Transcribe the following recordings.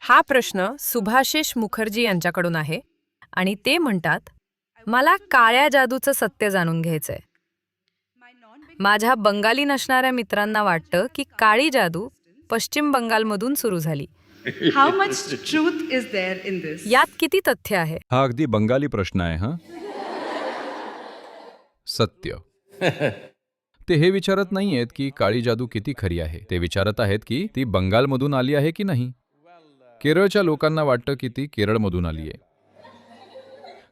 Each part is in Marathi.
हा प्रश्न सुभाशिष मुखर्जी यांच्याकडून आहे आणि ते म्हणतात, मला काळ्या जादूचं सत्य जाणून घ्यायचंय. माझ्या बंगाली नसणाऱ्या मित्रांना वाटतं की काळी जादू पश्चिम बंगालमधून सुरू झाली. How much truth is there in this? यात किती तथ्य आहे? हा अगदी बंगाली प्रश्न आहे हा. सत्य. ते हे विचारत नाहीयेत की काळी जादू किती खरी आहे. ते विचारत आहेत की ती बंगालमधून आली आहे की नाही. केरळच्या लोकांना वाटतं की ती केरळमधून आली आहे.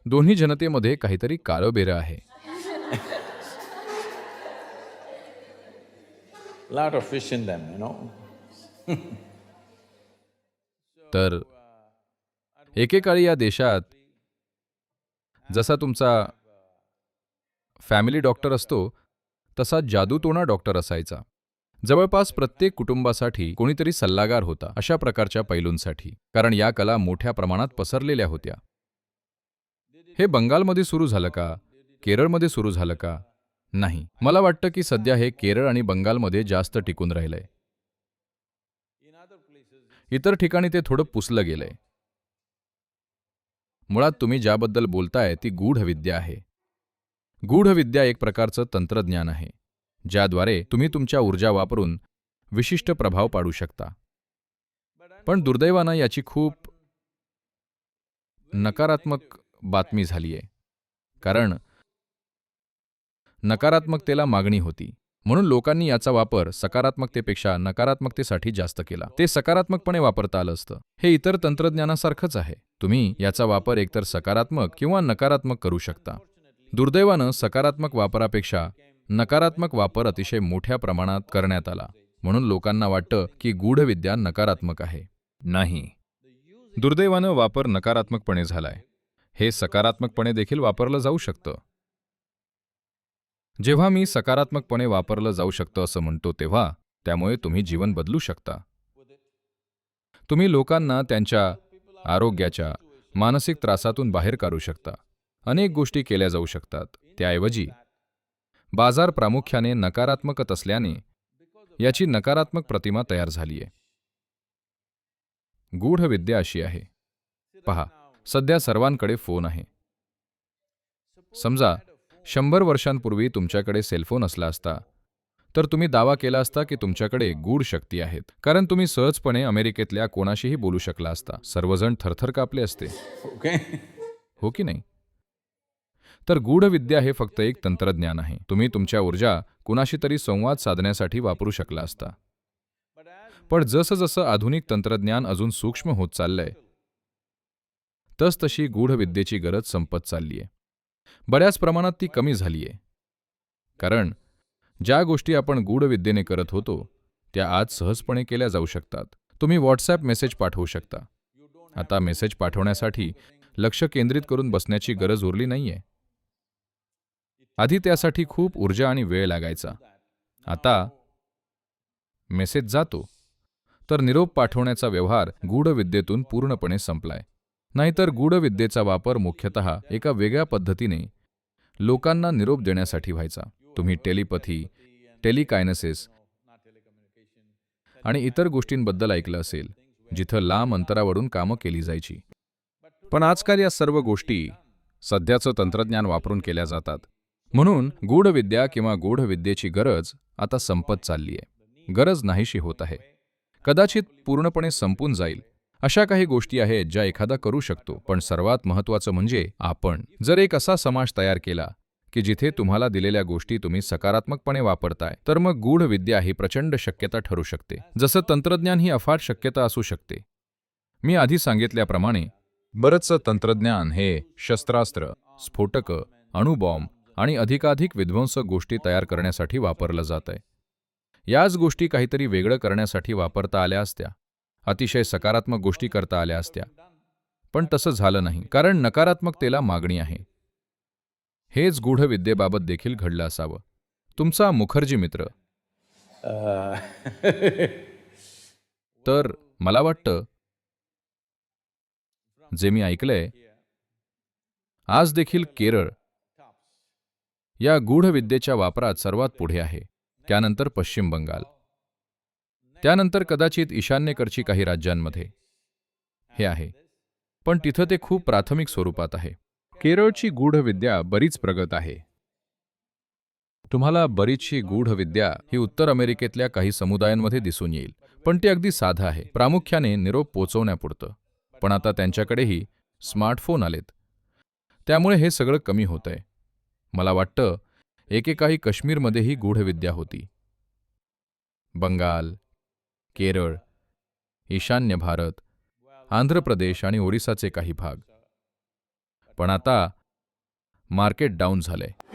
दोन्ही जनतेमध्ये काहीतरी काळबेरं आहे. Lot of fish in them, you know. तर एकेकाळी या देशात जसा तुमचा फॅमिली डॉक्टर असतो तसा जादूटोणा डॉक्टर असायचा. जवळपास प्रत्येक कुटुंबासाठी कोणीतरी सल्लागार होता अशा प्रकारच्या पैलूंसाठी, कारण या कला मोठ्या प्रमाणात पसरलेल्या होत्या. हे बंगालमध्ये सुरू झालं का? केरळमध्ये सुरू झालं का? नाही. मला वाटतं की सध्या हे केरळ आणि बंगालमध्ये जास्त टिकून राहिलंय. इतर ठिकाणी ते थोडं पुसलं गेलंय. मुळात तुम्ही ज्याबद्दल बोलताय ती गूढविद्या आहे. गूढविद्या एक प्रकारचं तंत्रज्ञान आहे ज्याद्वारे तुम्ही तुमच्या ऊर्जा वापरून विशिष्ट प्रभाव पाडू शकता. पण दुर्दैवानं याची खूप नकारात्मक बातमी झालीय, कारण नकारात्मकतेला मागणी होती. म्हणून लोकांनी याचा वापर सकारात्मकतेपेक्षा नकारात्मकतेसाठी जास्त केला. ते सकारात्मकपणे वापरता आलं असतं. हे इतर तंत्रज्ञानासारखंच आहे. तुम्ही याचा वापर एकतर सकारात्मक किंवा नकारात्मक करू शकता. दुर्दैवानं सकारात्मक वापरापेक्षा नकारात्मक वापर अतिशय मोठ्या प्रमाणात करण्यात आला. म्हणून लोकांना वाटतं की गूढविद्या नकारात्मक आहे. नाही. दुर्दैवानं वापर नकारात्मकपणे झालाय. हे सकारात्मकपणे देखील वापरलं जाऊ शकतं. जेव्हा मी सकारात्मकपणे वापरलं जाऊ शकतं असं म्हणतो तेव्हा त्यामुळे तुम्ही जीवन बदलू शकता. तुम्ही लोकांना त्यांच्या आरोग्याच्या मानसिक त्रासातून बाहेर काढू शकता. अनेक गोष्टी केल्या जाऊ शकतात. त्याऐवजी बाजार प्रामुख्याने नकारात्मकच असल्याने याची नकारात्मक प्रतिमा तयार झालीय. गूढविद्या अशी आहे. पहा, सध्या सर्वांकडे फोन आहे. समजा 100 वर्षांपूर्वी तुमच्याकडे सेलफोन असला असता तर तुम्ही दावा केला असता की तुमच्याकडे गूढ शक्ती आहेत, कारण तुम्ही सहजपणे अमेरिकेतल्या कोणाशीही बोलू शकला असता. सर्वजण थरथर कापले असते. Okay? हो की नाही? तर गूढविद्या हे फक्त एक तंत्रज्ञान आहे. तुम्ही तुमच्या ऊर्जा कुणाशी तरी संवाद साधण्यासाठी वापरू शकला असता. पण जसं आधुनिक तंत्रज्ञान अजून सूक्ष्म होत चाललंय तशी गूढविद्येची गरज संपत चाललीय. बऱ्याच प्रमाणात ती कमी झालीय, कारण ज्या गोष्टी आपण गूढविद्येने करत होतो त्या आज सहजपणे केल्या जाऊ शकतात. तुम्ही व्हॉट्सॲप मेसेज पाठवू शकता. आता मेसेज पाठवण्यासाठी लक्ष केंद्रित करून बसण्याची गरज उरली नाहीये. आधी त्यासाठी खूप ऊर्जा आणि वेळ लागायचा. आता मेसेज जातो, तर निरोप पाठवण्याचा व्यवहार गूढविद्येतून पूर्णपणे संपलाय. नाहीतर गूढविद्येचा वापर मुख्यतः एका वेगळ्या पद्धतीने लोकांना निरोप देण्यासाठी व्हायचा. तुम्ही टेलिपॅथी, टेलिकायनेसिस आणि इतर गोष्टींबद्दल ऐकलं असेल, जिथं लांब अंतरावरून कामं केली जायची. पण आजकाल या सर्व गोष्टी सध्याचं तंत्रज्ञान वापरून केल्या जातात. म्हणून गूढविद्या किंवा गूढविद्येची गरज आता संपत चाललीय. गरज नाहीशी होत आहे. कदाचित पूर्णपणे संपून जाईल. अशा काही गोष्टी आहेत ज्या एखादा करू शकतो. पण सर्वात महत्त्वाचं म्हणजे आपण जर एक असा समाज तयार केला की जिथे तुम्हाला दिलेल्या गोष्टी तुम्ही सकारात्मकपणे वापरताय, तर मग गूढविद्या ही प्रचंड शक्यता ठरू शकते. जसं तंत्रज्ञान ही अफाट शक्यता असू शकते. मी आधी सांगितल्याप्रमाणे बरंचसं तंत्रज्ञान हे शस्त्रास्त्र, स्फोटकं, अणुबॉम्ब आणि अधिकाधिक विध्वंसक गोष्टी तयार करण्यासाठी वापरलं जातंय. याच गोष्टी काहीतरी वेगळं करण्यासाठी वापरता आल्या असत्या, अतिशय सकारात्मक गोष्टी करता आल्या असत्या. पण तसं झालं नाही, कारण नकारात्मकतेला मागणी आहे. हेच गूढविद्येबाबत देखील घडलं असावं. तुमचा मुखर्जी मित्र. तर मला वाटतं जे मी ऐकलंय, आज देखील केरळ या गूढविद्येच्या वापरात सर्वात पुढे आहे. त्यानंतर पश्चिम बंगाल, त्यानंतर कदाचित ईशान्येकडची काही राज्यांमध्ये. हे आहे. पण तिथं ते खूप प्राथमिक स्वरूपात आहे. केरळची गूढविद्या बरीच प्रगत आहे. तुम्हाला बरीचशी गूढविद्या ही उत्तर अमेरिकेतल्या काही समुदायांमध्ये दिसून येईल. पण ते अगदी साधं आहे, प्रामुख्याने निरोप पोचवण्यापुरतं. पण आता त्यांच्याकडेही स्मार्टफोन आलेत. त्यामुळे हे सगळं कमी होतंय. मला वाटतं एकेकाळी काश्मीरमध्येही गूढविद्या होती. बंगाल, केरळ, ईशान्य भारत, आंध्र प्रदेश आणि ओरिसाचे काही भाग. पण आता मार्केट डाऊन झालंय.